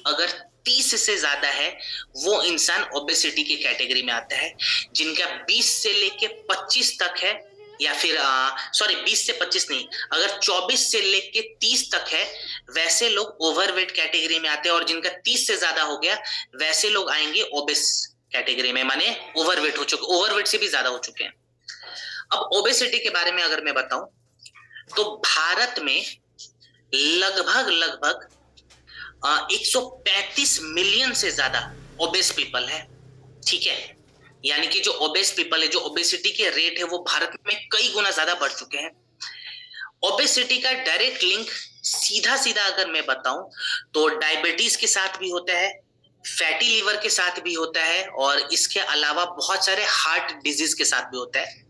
अगर 30 से ज्यादा है वो इंसान ओबेसिटी की कैटेगरी में आता है। जिनका 20 से लेके 25 तक है, या फिर सॉरी 20 से 25 नहीं, अगर 24 से लेके 30 तक है वैसे लोग ओवरवेट कैटेगरी में आते हैं। और जिनका 30 से ज्यादा हो गया वैसे लोग आएंगे ओबेस कैटेगरी में, माने ओवरवेट हो चुके, ओवरवेट से भी ज्यादा हो चुके हैं। अब ओबेसिटी के बारे में अगर मैं बताऊं तो भारत में लगभग लगभग 135 मिलियन से ज्यादा ओबेस पीपल है। ठीक है, यानी कि जो ओबेस पीपल है, जो ओबेसिटी के रेट है वो भारत में कई गुना ज्यादा बढ़ चुके हैं। ओबेसिटी का डायरेक्ट लिंक सीधा सीधा अगर मैं बताऊं तो डायबिटीज के साथ भी होता है, फैटी लिवर के साथ भी होता है, और इसके अलावा बहुत सारे हार्ट डिजीज के साथ भी होता है।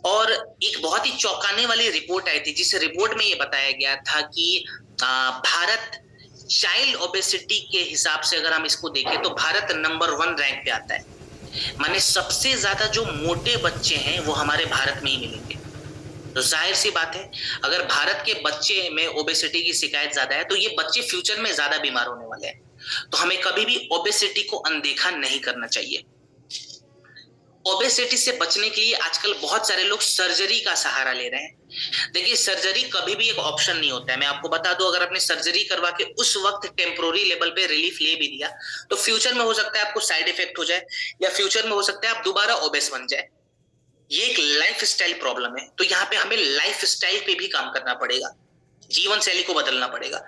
और एक बहुत ही चौंकाने वाली रिपोर्ट आई थी, जिस रिपोर्ट में ये बताया गया था कि भारत चाइल्ड ओबेसिटी के हिसाब से अगर हम इसको देखें तो भारत नंबर 1 रैंक पे आता है। माने सबसे ज्यादा जो मोटे बच्चे हैं वो हमारे भारत में ही मिलेंगे। तो जाहिर सी बात है, अगर भारत के बच्चे में ओबेसिटी की शिकायत ज्यादा है तो ये बच्चे फ्यूचर में ज्यादा बीमार होने वाले हैं। तो हमें कभी भी ओबेसिटी को अनदेखा नहीं करना चाहिए। ओबेसिटी से बचने के लिए आजकल बहुत सारे लोग सर्जरी का सहारा ले रहे हैं। देखिए, सर्जरी कभी भी एक ऑप्शन नहीं होता है। मैं आपको बता दूं, अगर आपने सर्जरी करवा के उस वक्त टेम्पोररी लेवल पे रिलीफ ले भी दिया तो फ्यूचर में हो सकता है आपको साइड इफेक्ट हो जाए, या फ्यूचर में हो सकता है आप दोबारा ओबेस बन जाए। ये एक लाइफ स्टाइल प्रॉब्लम है। तो यहाँ पे हमें लाइफ स्टाइल पे भी काम करना पड़ेगा, जीवन शैली को बदलना पड़ेगा,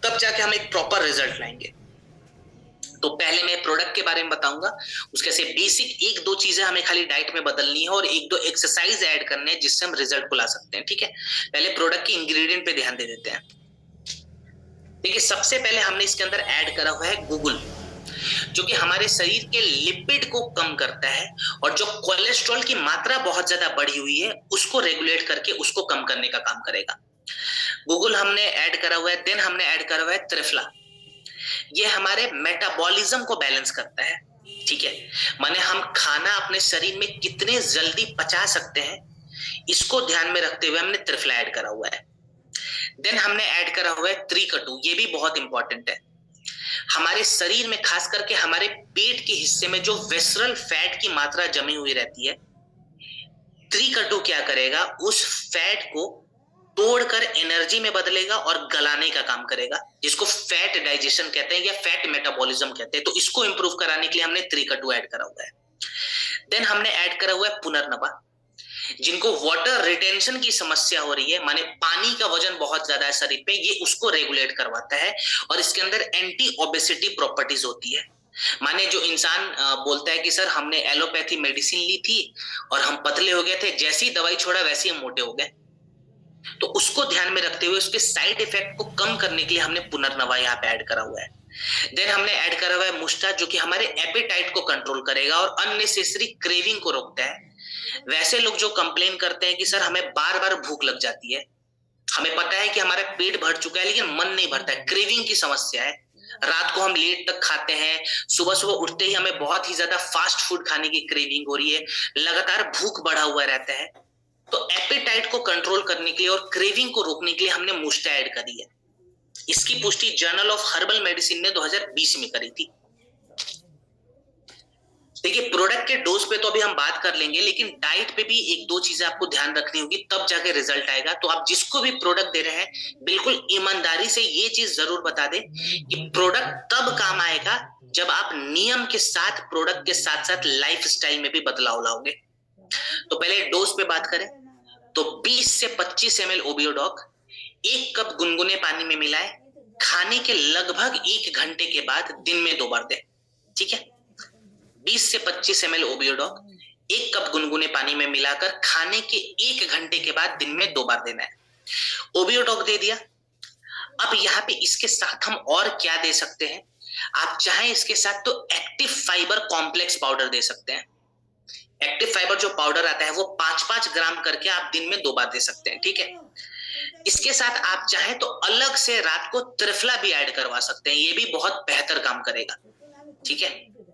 तब जाके हम एक प्रॉपर रिजल्ट लाएंगे। तो पहले मैं प्रोडक्ट के बारे में बताऊंगा, उसके से बेसिक एक दो चीजें हमें खाली डाइट में बदलनी है और एक दो एक्सरसाइज ऐड करने हैं जिससे हम रिजल्ट को ला सकते हैं। ठीक है, पहले प्रोडक्ट के इंग्रेडिएंट पे ध्यान दे देते हैं। देखिए, सबसे पहले हमने इसके अंदर ऐड करा हुआ है गूगल, जो कि हमारे शरीर के लिपिड को कम करता है और जो कोलेस्ट्रॉल की मात्रा बहुत ज्यादा बढ़ी हुई है उसको रेगुलेट करके उसको कम करने का काम करेगा। गूगल हमने ऐड करा हुआ है। देन हमने ऐड करा हुआ है त्रिफला। ये हमारे मेटाबॉलिज्म को बैलेंस करता है। ठीक है, माने हम खाना अपने शरीर में कितने जल्दी पचा सकते हैं इसको ध्यान में रखते हुए हमने त्रिफला ऐड करा हुआ है। देन हमने ऐड करा हुआ है त्रिकटु। ये भी बहुत इंपॉर्टेंट है। हमारे शरीर में, खास करके हमारे पेट के हिस्से में जो विसरल फैट की मात्रा जमी हुई रहती है, त्रिकटु क्या करेगा, उस फैट को तोड़कर एनर्जी में बदलेगा और गलाने का काम करेगा, जिसको फैट डाइजेशन कहते हैं या फैट मेटाबॉलिज्म कहते हैं। तो इसको इंप्रूव कराने के लिए हमने त्रिकटु ऐड करा हुआ है। देन हमने ऐड करा हुआ है पुनर्नवा। जिनको वाटर रिटेंशन की समस्या हो रही है, माने पानी का वजन बहुत ज्यादा है शरीर पे, ये उसको रेगुलेट करवाता है और इसके अंदर एंटी ओबेसिटी प्रॉपर्टीज होती है। माने जो इंसान बोलता है कि सर हमने एलोपैथी मेडिसिन ली थी और हम पतले हो गए थे, जैसी दवाई छोड़ा वैसे ही हम मोटे हो गए, तो उसको ध्यान में रखते हुए उसके साइड इफेक्ट को कम करने के लिए हमने पुनर्नवा यहाँ पे ऐड करा हुआ है। देन हमने ऐड करा हुआ है मुस्टा, जो कि हमारे एपेटाइट को कंट्रोल करेगा और अननेसेसरी क्रेविंग को रोकता है। वैसे लोग जो कंप्लेन करते हैं कि सर हमें बार बार भूख लग जाती है, हमें पता है कि हमारा पेट भर चुका है लेकिन मन नहीं भरता है, क्रेविंग की समस्या है, रात को हम लेट तक खाते हैं, सुबह सुबह उठते ही हमें बहुत ही ज्यादा फास्ट फूड खाने की क्रेविंग हो रही है, लगातार भूख बढ़ा हुआ रहता है, तो एपेटाइट को कंट्रोल करने के लिए और क्रेविंग को रोकने के लिए हमने मुस्टा ऐड करी है। इसकी पुष्टि जर्नल ऑफ हर्बल मेडिसिन ने 2020 में करी थी। देखिए, प्रोडक्ट के डोज पे तो अभी हम बात कर लेंगे, लेकिन डाइट पे भी एक दो चीजें आपको ध्यान रखनी होगी, तब जाके रिजल्ट आएगा। तो आप जिसको भी प्रोडक्ट दे रहे हैं बिल्कुल ईमानदारी से ये चीज जरूर बता दें कि प्रोडक्ट तब काम आएगा जब आप नियम के साथ प्रोडक्ट के साथ साथ लाइफ स्टाइल में भी बदलाव लाओगे। तो पहले डोज पे बात करें तो 20 से 25 ml ओबियोडॉक 1 कप गुनगुने पानी में मिलाएं, खाने के लगभग 1 घंटे के बाद दिन में 2 बार दें। ठीक है, 20 से 25 ml ओबियोडॉक 1 कप गुनगुने पानी में मिलाकर खाने के 1 घंटे के बाद दिन में 2 बार देना है। ओबियोडॉक दे दिया। अब यहाँ पे इसके साथ हम और क्या दे सकते हैं, आप चाहें इसके साथ तो एक्टिव फाइबर कॉम्प्लेक्स पाउडर दे सकते हैं। एक्टिव फाइबर जो पाउडर आता है वो 5-5 ग्राम करके आप दिन में 2 बार दे सकते हैं। ठीक है, इसके साथ आप चाहें तो अलग से रात को त्रिफला भी ऐड करवा सकते हैं, ये भी बहुत बेहतर काम करेगा। ठीक है,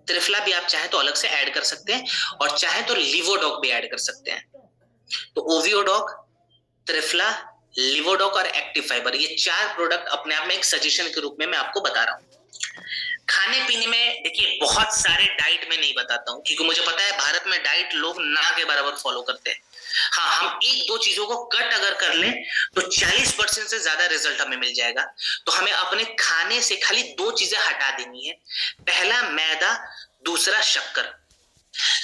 त्रिफला भी आप चाहें तो अलग से ऐड कर सकते हैं और चाहें तो लिवोडॉक भी ऐड कर सकते हैं। तो ओवियोडॉक, त्रिफला, लिवोडॉक और एक्टिव फाइबर, ये 4 प्रोडक्ट अपने आप में एक सजेशन के रूप में मैं आपको बता रहा हूँ। खाने पीने में देखिए बहुत सारे डाइट में नहीं बताता हूँ, क्योंकि मुझे पता है भारत में डाइट लोग ना के बराबर फॉलो करते हैं। हाँ, हम एक दो चीजों को कट अगर कर लें तो 40% से ज्यादा रिजल्ट हमें मिल जाएगा। तो हमें अपने खाने से खाली 2 चीजें हटा देनी है। पहला मैदा, दूसरा शक्कर।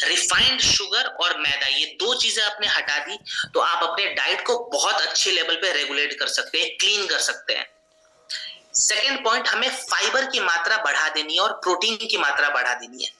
रिफाइंड शुगर और मैदा, ये 2 चीजें आपने हटा दी तो आप अपने डाइट को बहुत अच्छे लेवल पे रेगुलेट कर सकते हैं, क्लीन कर सकते हैं। सेकेंड पॉइंट, हमें फाइबर की मात्रा बढ़ा देनी है और प्रोटीन की मात्रा बढ़ा देनी है।